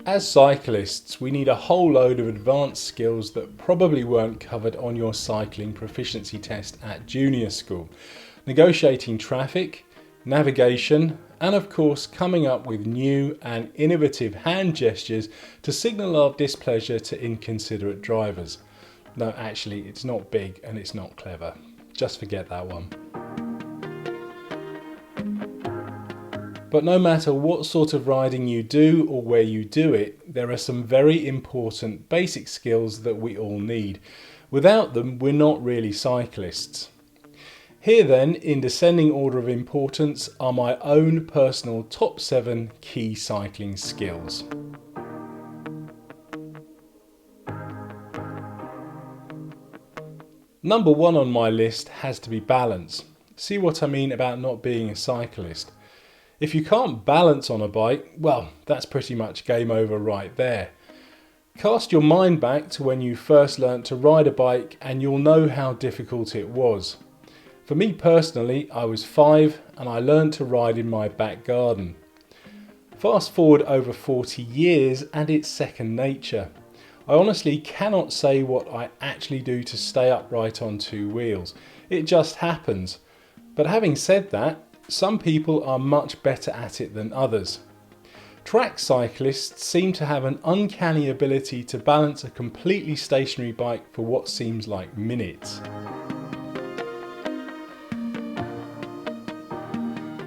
As cyclists, we need a whole load of advanced skills that probably weren't covered on your cycling proficiency test at junior school. Negotiating traffic, navigation, and of course coming up with new and innovative hand gestures to signal our displeasure to inconsiderate drivers. No, actually, it's not big and it's not clever. Just forget that one. But no matter what sort of riding you do or where you do it, there are some very important basic skills that we all need. Without them, we're not really cyclists. Here then, in descending order of importance, are my own personal top 7 key cycling skills. Number 1 on my list has to be balance. See what I mean about not being a cyclist? If you can't balance on a bike, well, that's pretty much game over right there. Cast your mind back to when you first learnt to ride a bike and you'll know how difficult it was. For me personally, I was 5 and I learned to ride in my back garden. Fast forward over 40 years and it's second nature. I honestly cannot say what I actually do to stay upright on 2 wheels. It just happens. But having said that, some people are much better at it than others. Track cyclists seem to have an uncanny ability to balance a completely stationary bike for what seems like minutes.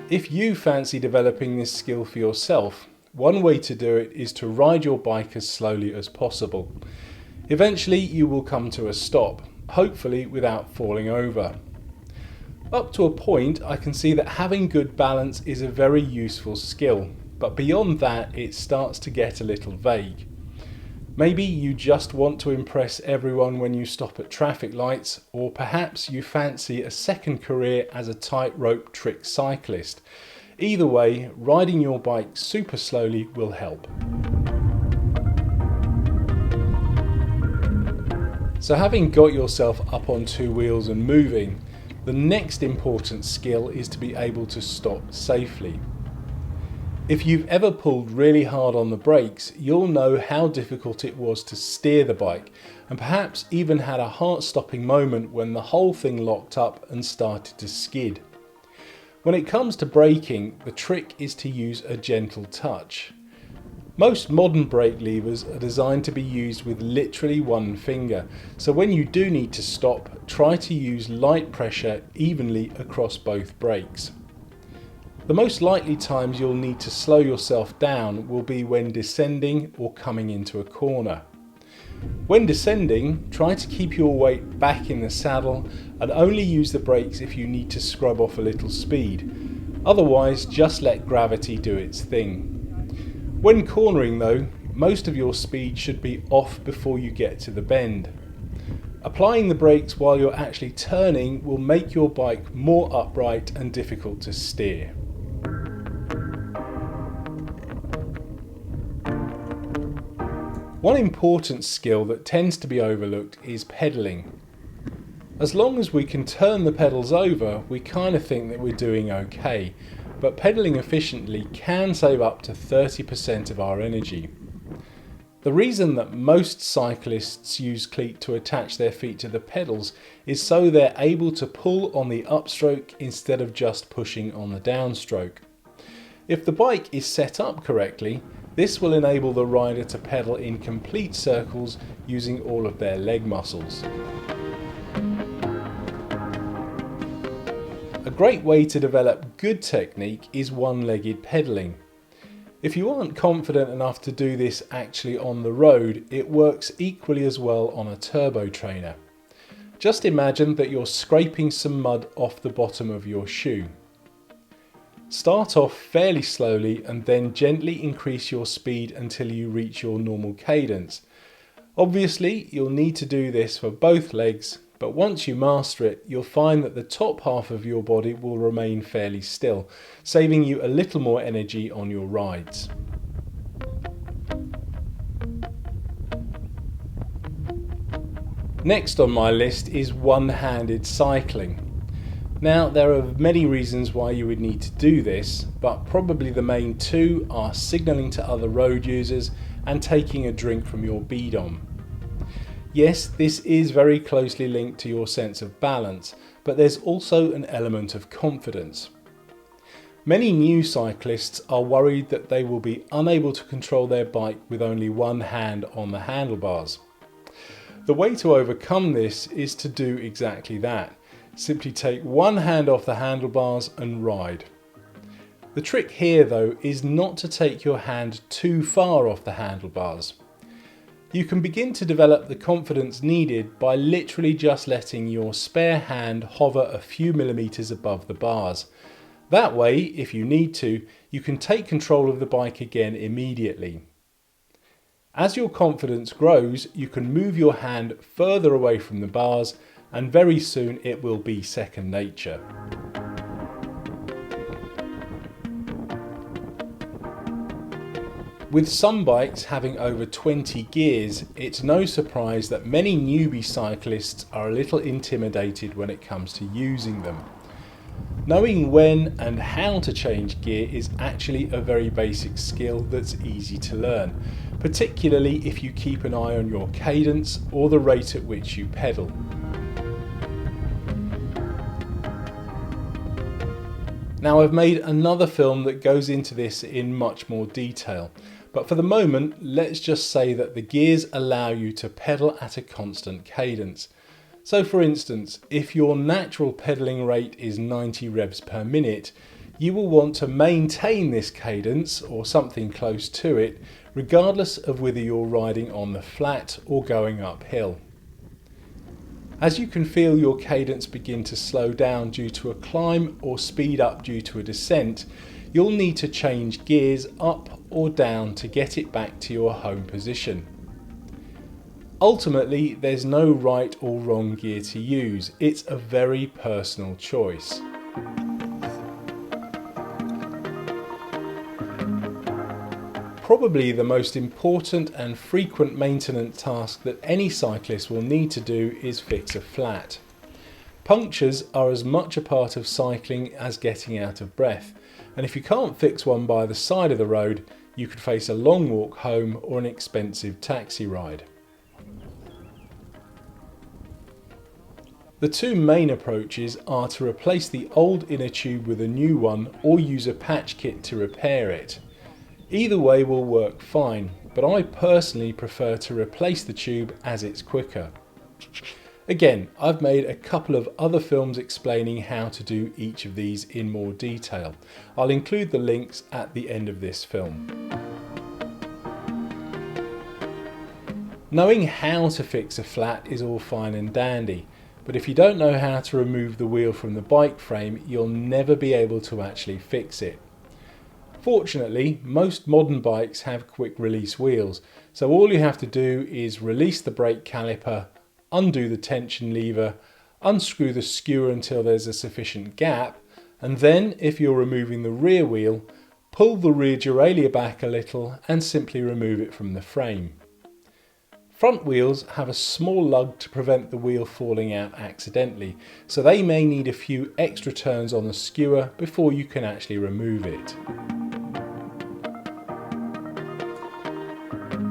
If you fancy developing this skill for yourself, one way to do it is to ride your bike as slowly as possible. Eventually you will come to a stop, hopefully without falling over. Up to a point, I can see that having good balance is a very useful skill, but beyond that it starts to get a little vague. Maybe you just want to impress everyone when you stop at traffic lights, or perhaps you fancy a second career as a tightrope trick cyclist. Either way, riding your bike super slowly will help. So having got yourself up on 2 wheels and moving, the next important skill is to be able to stop safely. If you've ever pulled really hard on the brakes, you'll know how difficult it was to steer the bike, and perhaps even had a heart-stopping moment when the whole thing locked up and started to skid. When it comes to braking, the trick is to use a gentle touch. Most modern brake levers are designed to be used with literally 1 finger, so when you do need to stop, try to use light pressure evenly across both brakes. The most likely times you'll need to slow yourself down will be when descending or coming into a corner. When descending, try to keep your weight back in the saddle and only use the brakes if you need to scrub off a little speed. Otherwise, just let gravity do its thing. When cornering though, most of your speed should be off before you get to the bend. Applying the brakes while you're actually turning will make your bike more upright and difficult to steer. One important skill that tends to be overlooked is pedalling. As long as we can turn the pedals over, we kind of think that we're doing okay, but pedaling efficiently can save up to 30% of our energy. The reason that most cyclists use cleat to attach their feet to the pedals is so they're able to pull on the upstroke instead of just pushing on the downstroke. If the bike is set up correctly, this will enable the rider to pedal in complete circles using all of their leg muscles. A great way to develop good technique is one-legged pedaling. If you aren't confident enough to do this actually on the road, it works equally as well on a turbo trainer. Just imagine that you're scraping some mud off the bottom of your shoe. Start off fairly slowly and then gently increase your speed until you reach your normal cadence. Obviously, you'll need to do this for both legs, but once you master it, you'll find that the top half of your body will remain fairly still, saving you a little more energy on your rides. Next on my list is one-handed cycling. Now, there are many reasons why you would need to do this, but probably the main two are signalling to other road users and taking a drink from your bidon. Yes, this is very closely linked to your sense of balance, but there's also an element of confidence. Many new cyclists are worried that they will be unable to control their bike with only one hand on the handlebars. The way to overcome this is to do exactly that. Simply take one hand off the handlebars and ride. The trick here though is not to take your hand too far off the handlebars. You can begin to develop the confidence needed by literally just letting your spare hand hover a few millimeters above the bars. That way, if you need to, you can take control of the bike again immediately. As your confidence grows, you can move your hand further away from the bars, and very soon it will be second nature. With some bikes having over 20 gears, it's no surprise that many newbie cyclists are a little intimidated when it comes to using them. Knowing when and how to change gear is actually a very basic skill that's easy to learn, particularly if you keep an eye on your cadence or the rate at which you pedal. Now, I've made another film that goes into this in much more detail, but for the moment let's just say that the gears allow you to pedal at a constant cadence. So for instance, if your natural pedalling rate is 90 revs per minute, you will want to maintain this cadence or something close to it, regardless of whether you're riding on the flat or going uphill. As you can feel your cadence begin to slow down due to a climb or speed up due to a descent, you'll need to change gears up or down to get it back to your home position. Ultimately, there's no right or wrong gear to use. It's a very personal choice. Probably the most important and frequent maintenance task that any cyclist will need to do is fix a flat. Punctures are as much a part of cycling as getting out of breath, and if you can't fix one by the side of the road, you could face a long walk home or an expensive taxi ride. The two main approaches are to replace the old inner tube with a new one or use a patch kit to repair it. Either way will work fine, but I personally prefer to replace the tube as it's quicker. Again, I've made a couple of other films explaining how to do each of these in more detail. I'll include the links at the end of this film. Knowing how to fix a flat is all fine and dandy, but if you don't know how to remove the wheel from the bike frame, you'll never be able to actually fix it. Fortunately, most modern bikes have quick release wheels, so all you have to do is release the brake caliper, undo the tension lever, unscrew the skewer until there's a sufficient gap, and then, if you're removing the rear wheel, pull the rear derailleur back a little and simply remove it from the frame. Front wheels have a small lug to prevent the wheel falling out accidentally, so they may need a few extra turns on the skewer before you can actually remove it.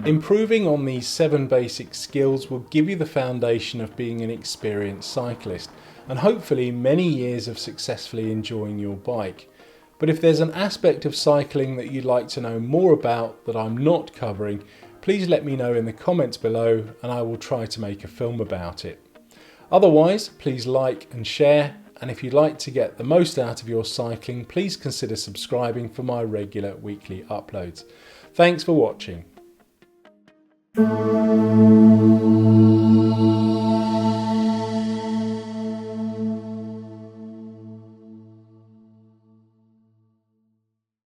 Improving on these 7 basic skills will give you the foundation of being an experienced cyclist, and hopefully many years of successfully enjoying your bike. But if there's an aspect of cycling that you'd like to know more about that I'm not covering, please let me know in the comments below and I will try to make a film about it. Otherwise, please like and share, and if you'd like to get the most out of your cycling, please consider subscribing for my regular weekly uploads. Thanks for watching.